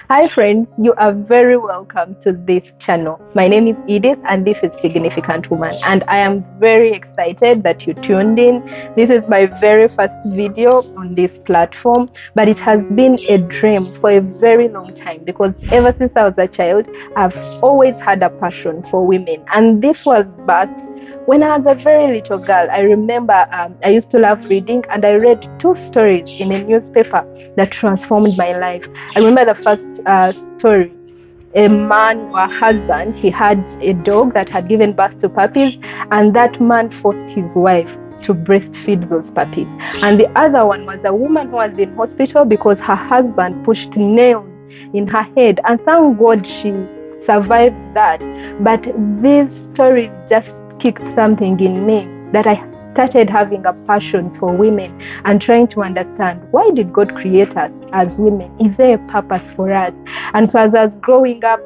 Hi friends, you are very welcome to this channel. My name is Edith and this is Significant Woman, and I am very excited that you tuned in. This is my very first video on this platform, but it has been a dream for a very long time because ever since I was a child, I've always had a passion for women, and this was birthed when I was a very little girl. I remember I used to love reading, and I read two stories in a newspaper that transformed my life. I remember the first story. A man or a husband, he had a dog that had given birth to puppies, and that man forced his wife to breastfeed those puppies. And the other one was a woman who was in hospital because her husband pushed nails in her head, and thank God she survived that. But this story just kicked something in me that I started having a passion for women and trying to understand, why did God create us as women? Is there a purpose for us? And so as I was growing up,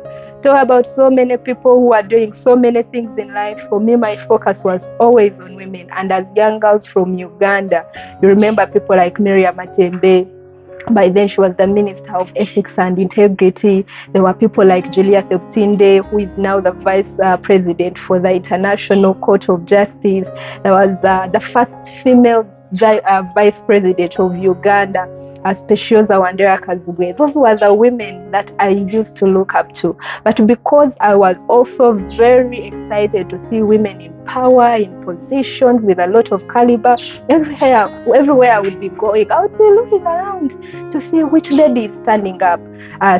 talk about so many people who are doing so many things in life. For me, my focus was always on women. And as young girls from Uganda, you remember people like Miriam Matembe. By then, she was the Minister of Ethics and Integrity. There were people like Julia Septinde, who is now the Vice President for the International Court of Justice. There was the first female Vice President of Uganda, Specioza Wandera Kazibwe. Those were the women that I used to look up to. But because I was also very excited to see women in power, in positions with a lot of caliber, everywhere I would be going, I would be looking around to see which lady is standing up,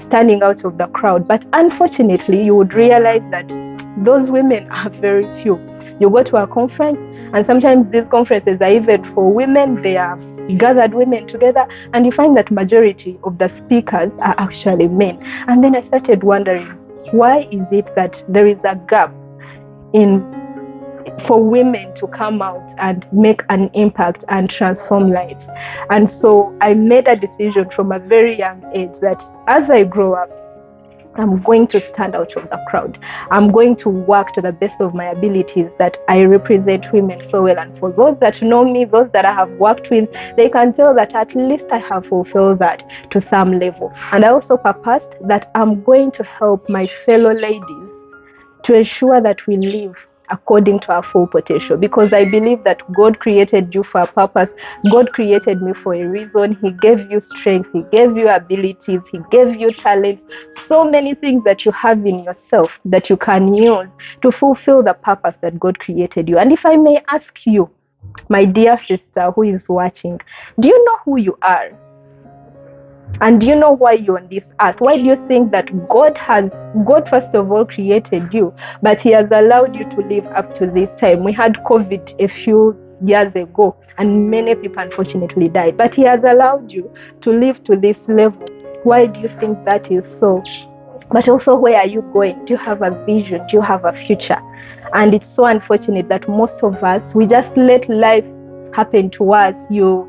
standing out of the crowd. But unfortunately, you would realize that those women are very few. You go to a conference, and sometimes these conferences are even for women. They are gathered women together, and you find that majority of the speakers are actually men. And then I started wondering, why is it that there is a gap in for women to come out and make an impact and transform lives? And so I made a decision from a very young age that as I grow up, I'm going to stand out of the crowd. I'm going to work to the best of my abilities that I represent women so well. And for those that know me, those that I have worked with, they can tell that at least I have fulfilled that to some level. And I also purposed that I'm going to help my fellow ladies to ensure that we live according to our full potential, because I believe that God created you for a purpose. God created me for a reason. He gave you strength, He gave you abilities, He gave you talents, so many things that you have in yourself that you can use to fulfill the purpose that God created you. And if I may ask you, my dear sister who is watching, do you know who you are? And do you know why you're on this earth? Why do you think that God first of all created you, but He has allowed you to live up to this time? We had COVID a few years ago, and many people unfortunately died, but He has allowed you to live to this level. Why do you think that is so? But also, where are you going? Do you have a vision? Do you have a future? And it's so unfortunate that most of us, we just let life happen to us. You're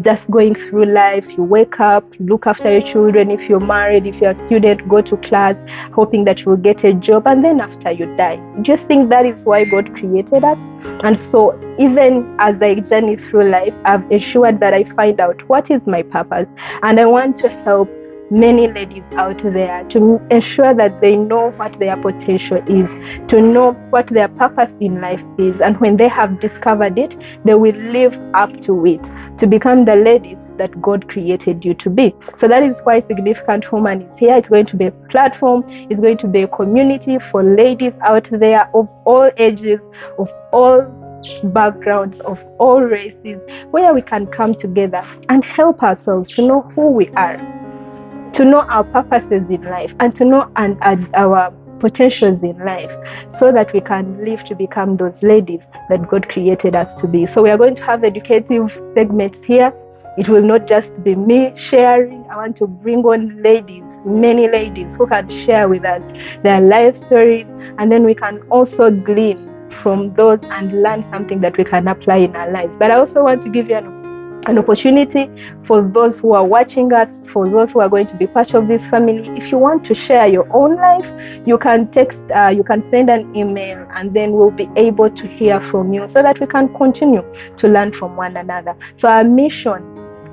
just going through life. You wake up, look after your children. If you're married, if you're a student, go to class, hoping that you will get a job, and then after you die. Do you think that is why God created us? And so even as I journey through life, I've ensured that I find out what is my purpose, and I want to help many ladies out there to ensure that they know what their potential is, to know what their purpose in life is, and when they have discovered it, they will live up to it to become the ladies that God created you to be. So that is why Significant Woman is here. It's going to be a platform, it's going to be a community for ladies out there of all ages, of all backgrounds, of all races, where we can come together and help ourselves to know who we are, to know our purposes in life, and to know our potentials in life, so that we can live to become those ladies that God created us to be. So we are going to have educative segments here. It will not just be me sharing. I want to bring on ladies, many ladies who can share with us their life stories, and then we can also glean from those and learn something that we can apply in our lives. But I also want to give you an opportunity for those who are watching us, for those who are going to be part of this family. If you want to share your own life, you can text, you can send an email, and then we'll be able to hear from you so that we can continue to learn from one another. So our mission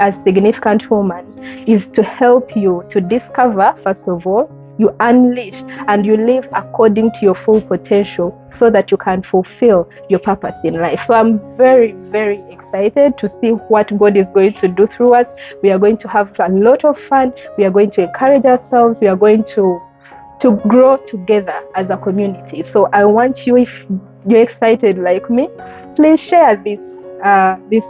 as Significant Woman is to help you to discover, first of all, you unleash and you live according to your full potential so that you can fulfill your purpose in life. So I'm very, very excited to see what God is going to do through us. We are going to have a lot of fun. We are going to encourage ourselves. We are going to grow together as a community. So I want you, if you're excited like me, please share this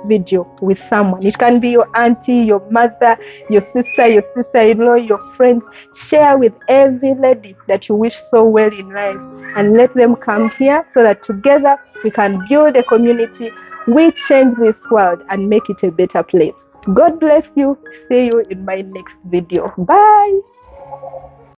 video with someone. It can be your auntie, your mother, your sister-in-law, your friends. Share with every lady that you wish so well in life, and let them come here so that together we can build a community. We change this world and make it a better place. God bless you. See you in my next video. Bye.